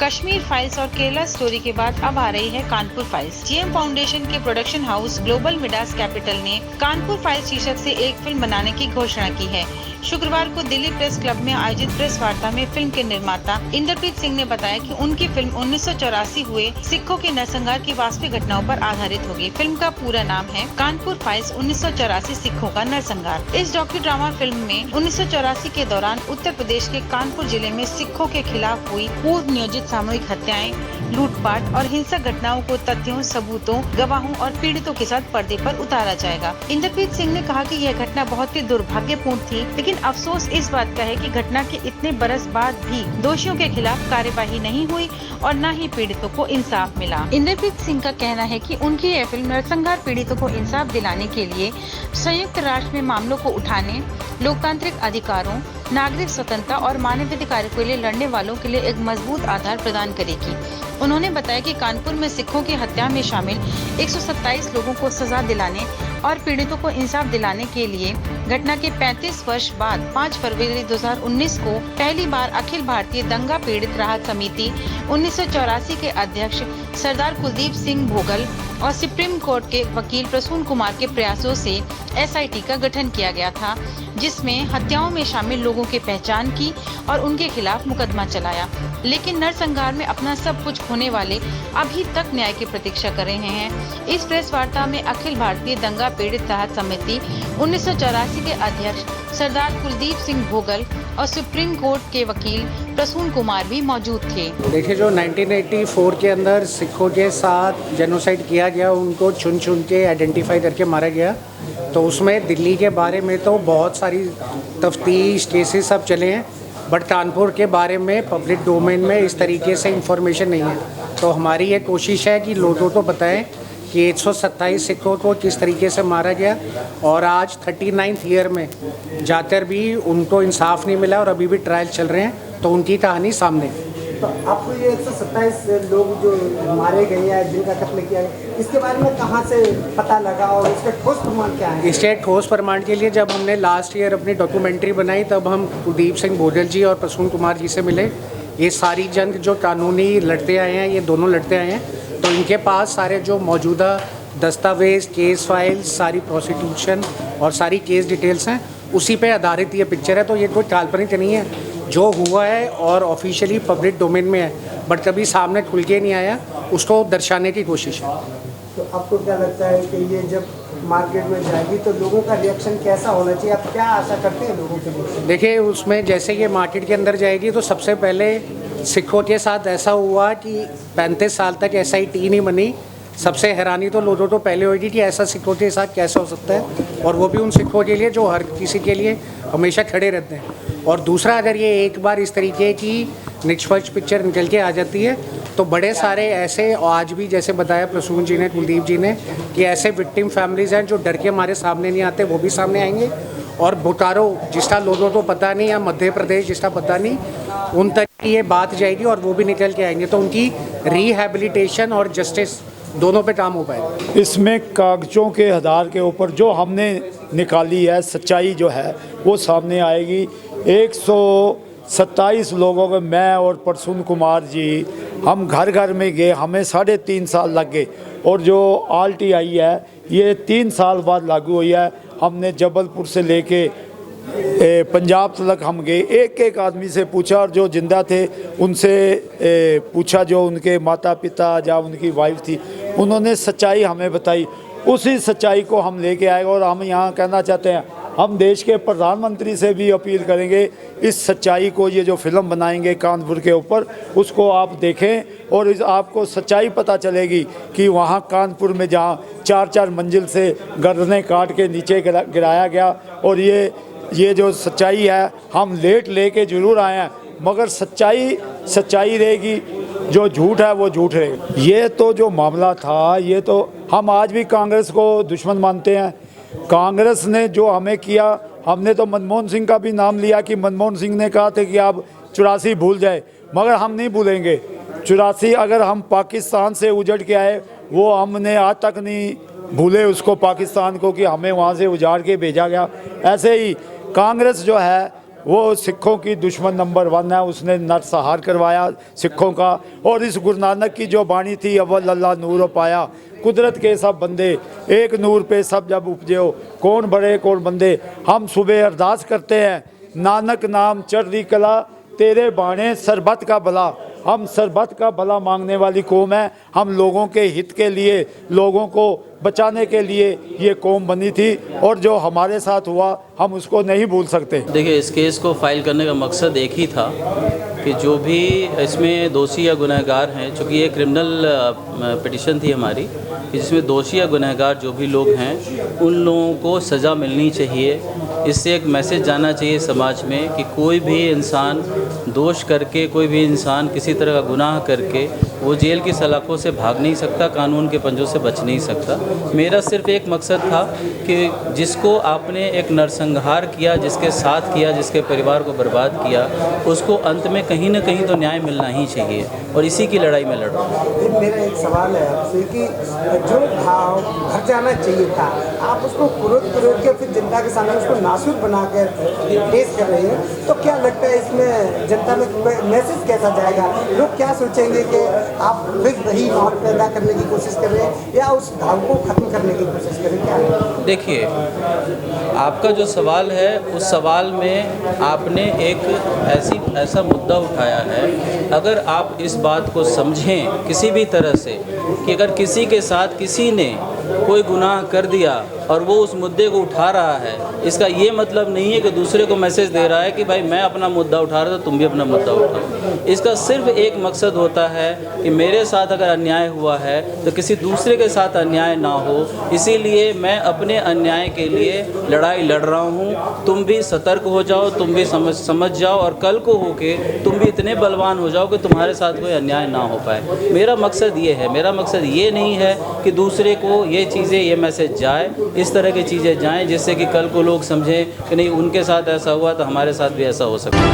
Kashmir files और Kerala story के बाद अब आ रही है कानपुर फाइल्स। जीएम फाउंडेशन के production house global Midas capital ने कानपुर फाइल्स शीर्षक से एक फिल्म बनाने की घोषणा की है। शुक्रवार को दिल्ली प्रेस क्लब में आयोजित प्रेस वार्ता में फिल्म के निर्माता इंद्रप्रीत सिंह ने बताया कि उनकी फिल्म 1984 हुए सिखों के नरसंहार की वास्तविक घटनाओं पर आधारित होगी। फिल्म का पूरा नाम है कानपुर फाइल्स 1984 सिखों का नरसंहार। इस डॉक्यू ड्रामा फिल्म में 1984 के दौरान उत्तर प्रदेश के कानपुर जिले में सिखों के खिलाफ हुई पूर्व नियोजित सामूहिक हत्याएं, लूटपाट और हिंसक घटनाओं को तथ्यों, सबूतों, गवाहों और पीड़ितों के साथ पर्दे पर उतारा जाएगा। इंद्रप्रीत सिंह ने कहा कि यह घटना बहुत ही दुर्भाग्यपूर्ण थी, लेकिन अफसोस इस बात का है कि घटना के इतने बरस बाद भी दोषियों के खिलाफ कार्यवाही नहीं हुई और न ही पीड़ितों को इंसाफ मिला। इंद्रप्रीत सिंह का कहना है कि उनकी यह फिल्म नरसंहार पीड़ितों को इंसाफ दिलाने के लिए संयुक्त राष्ट्र में मामलों को उठाने, लोकतांत्रिक अधिकारों, नागरिक स्वतंत्रता और मानवाधिकारों के लिए लड़ने वालों के लिए एक मजबूत आधार प्रदान करेगी। उन्होंने बताया कि कानपुर में सिखों की हत्या में शामिल 127 लोगों को सजा दिलाने और पीड़ितों को इंसाफ दिलाने के लिए घटना के 35 वर्ष बाद 5 फरवरी 2019 को पहली बार अखिल भारतीय दंगा पीड़ित राहत समिति 1984 के अध्यक्ष सरदार कुलदीप सिंह भोगल और सुप्रीम कोर्ट के वकील प्रसून कुमार के प्रयासों से एसआईटी का गठन किया गया था, जिसमें हत्याओं में शामिल लोगों की पहचान की और उनके खिलाफ मुकदमा चलाया। लेकिन नरसंहार में अपना सब कुछ खोने वाले अभी तक न्याय की प्रतीक्षा कर रहे हैं। इस प्रेस वार्ता में अखिल भारतीय दंगा पीड़ित राहत समिति 1984 के अध्यक्ष सरदार कुलदीप सिंह भोगल और सुप्रीम कोर्ट के वकील प्रसून कुमार भी मौजूद थे। देखिए, जो 1984 के अंदर सिखों के साथ जेनोसाइड किया गया, उनको चुन चुन के आइडेंटिफाई करके मारा गया, तो उसमें दिल्ली के बारे में तो बहुत सारी तफ्तीश केसेस सब चले हैं, बट कानपुर के बारे में पब्लिक डोमेन में इस तरीके से इंफॉर्मेशन नहीं है। तो हमारी ये कोशिश है कि लोगों को बताएं कि 127 सिखों को किस तरीके से मारा गया और आज 39th ईयर में जाकर भी उनको इंसाफ नहीं मिला और अभी भी ट्रायल चल रहे हैं, तो उनकी कहानी सामने है। तो आपको ये 127 लोग जो मारे गए हैं, जिनका कत्ल किया है, इसके बारे में कहाँ से पता लगा और इसके ठोस प्रमाण क्या है? इसके ठोस प्रमाण के लिए जब हमने लास्ट ईयर अपनी डॉक्यूमेंट्री बनाई, तब हम कुलदीप सिंह भोगल जी और प्रसून कुमार जी से मिले। ये सारी जंग जो कानूनी लड़ते आए हैं, ये दोनों लड़ते आए हैं, तो इनके पास सारे जो मौजूदा दस्तावेज, केस फाइल्स, सारी प्रोसिक्यूशन और सारी केस डिटेल्स हैं, उसी पे आधारित ये पिक्चर है। तो ये कोई काल्पनिक नहीं है, जो हुआ है और ऑफिशियली पब्लिक डोमेन में है, बट कभी सामने खुल के नहीं आया, उसको दर्शाने की कोशिश है। तो आपको क्या लगता है कि ये जब मार्केट में जाएगी तो लोगों का रिएक्शन कैसा होना चाहिए? आप क्या आशा करते हैं लोगों के लिए? देखिए, उसमें जैसे ये मार्केट के अंदर जाएगी तो सबसे पहले सिखों के साथ ऐसा हुआ कि 35 साल तक एसआईटी नहीं बनी। सबसे हैरानी तो लोगों को पहले होगी कि ऐसा सिखों के साथ कैसा हो सकता है, और वो भी उन सिखों के लिए जो हर किसी के लिए हमेशा खड़े रहते हैं। और दूसरा, अगर ये एक बार इस तरीके की निष्पक्ष पिक्चर निकल के आ जाती है, तो बड़े सारे ऐसे, आज भी जैसे बताया प्रसून जी ने, कुलदीप जी ने, कि ऐसे विक्टिम फैमिलीज़ हैं जो डर के हमारे सामने नहीं आते, वो भी सामने आएंगे। और बोकारो जिसका लोगों को पता नहीं, या मध्य प्रदेश जिसका पता नहीं, उन तक ये बात जाएगी और वो भी निकल के आएंगे, तो उनकी रिहैबिलिटेशन और जस्टिस दोनों पे काम हो पाएगा। इसमें कागजों के आधार के ऊपर जो हमने निकाली है सच्चाई जो है वो सामने आएगी। 127 लोगों को, मैं और प्रसून कुमार जी, हम घर घर में गए, हमें 3.5 साल लग गए, और जो RTI है ये 3 साल बाद लागू हुई है। हमने जबलपुर से लेके पंजाब तक हम गए, एक एक आदमी से पूछा, और जो जिंदा थे उनसे पूछा, जो उनके माता पिता या उनकी वाइफ थी, उन्होंने सच्चाई हमें बताई। उसी सच्चाई को हम लेके आएगा, और हम यहाँ कहना चाहते हैं, हम देश के प्रधानमंत्री से भी अपील करेंगे, इस सच्चाई को, ये जो फिल्म बनाएंगे कानपुर के ऊपर, उसको आप देखें और आपको सच्चाई पता चलेगी कि वहाँ कानपुर में जहाँ 4-4 मंजिल से गर्दनें काट के नीचे गिराया गया, और ये जो सच्चाई है, हम लेट लेके ज़रूर आए हैं, मगर सच्चाई रहेगी, जो झूठ है वो झूठ रहेगा। ये तो जो मामला था, ये तो हम आज भी कांग्रेस को दुश्मन मानते हैं। कांग्रेस ने जो हमें किया, हमने तो मनमोहन सिंह का भी नाम लिया कि मनमोहन सिंह ने कहा था कि आप 84 भूल जाए, मगर हम नहीं भूलेंगे 84 अगर हम पाकिस्तान से उजड़ के आए, वो हमने आज तक नहीं भूले उसको, पाकिस्तान को, कि हमें वहाँ से उजाड़ के भेजा गया। ऐसे ही कांग्रेस जो है वो सिखों की दुश्मन नंबर 1 है, उसने नरसंहार करवाया सिखों का। और इस गुरु नानक की जो बाणी थी, अव्वल अल्लाह नूर पाया, कुदरत के सब बंदे एक नूर पे सब जब उपजे हो, कौन बड़े कौन बंदे। हम सुबह अरदास करते हैं, नानक नाम चढ़दी कला, तेरे बाणे सरबत का भला। हम सरबत का भला मांगने वाली कौम है। हम लोगों के हित के लिए, लोगों को बचाने के लिए ये कौम बनी थी, और जो हमारे साथ हुआ हम उसको नहीं भूल सकते। देखिए, इस केस को फाइल करने का मकसद एक ही था कि जो भी इसमें दोषी या गुनहगार हैं, चूँकि ये क्रिमिनल पिटिशन थी हमारी, जिसमें दोषी या गुनहगार जो भी लोग हैं उन लोगों को सज़ा मिलनी चाहिए। इससे एक मैसेज जाना चाहिए समाज में कि कोई भी इंसान दोष करके, कोई भी इंसान किसी तरह का गुनाह करके वो जेल की सलाखों से भाग नहीं सकता, कानून के पंजों से बच नहीं सकता। मेरा सिर्फ एक मकसद था कि जिसको आपने एक नरसंहार किया, जिसके साथ किया, जिसके परिवार को बर्बाद किया, उसको अंत में कहीं ना कहीं तो न्याय मिलना ही चाहिए, और इसी की लड़ाई में लड़ रहा हूँ। मेरा एक सवाल है आपसे कि जो भाव घर जाना चाहिए था, आप उसको कुरूद के फिर जनता के सामने उसको नासूर बना कर पेश कर रहे हैं, तो क्या लगता है इसमें जनता में मैसेज कैसा जाएगा? लोग क्या सोचेंगे कि आप फिर वही माहौल पैदा करने की कोशिश कर रहे हैं या उस भाव को खत्म करने की कोशिश कर रहे हैं? क्या देखिए, आपका जो सवाल है उस सवाल में आपने एक ऐसा मुद्दा उठाया है। अगर आप इस बात को समझें किसी भी तरह से कि अगर किसी के साथ किसी ने कोई गुनाह कर दिया और वो उस मुद्दे को उठा रहा है, इसका ये मतलब नहीं है कि दूसरे को मैसेज दे रहा है कि भाई मैं अपना मुद्दा उठा रहा था, तुम भी अपना मुद्दा उठाओ। इसका सिर्फ एक मकसद होता है कि मेरे साथ अगर अन्याय हुआ है तो किसी दूसरे के साथ अन्याय ना हो, इसीलिए मैं अपने अन्याय के लिए लड़ाई लड़ रहा हूँ। तुम भी सतर्क हो जाओ, तुम भी समझ जाओ, और कल को होके तुम भी इतने बलवान हो जाओ कि तुम्हारे साथ कोई अन्याय ना हो पाए। मेरा मकसद ये है, मेरा मकसद ये नहीं है कि दूसरे को ये चीज़ें, ये मैसेज जाए, इस तरह की चीज़ें जाएं जिससे कि कल को लोग समझें कि नहीं उनके साथ ऐसा हुआ तो हमारे साथ भी ऐसा हो सकता है।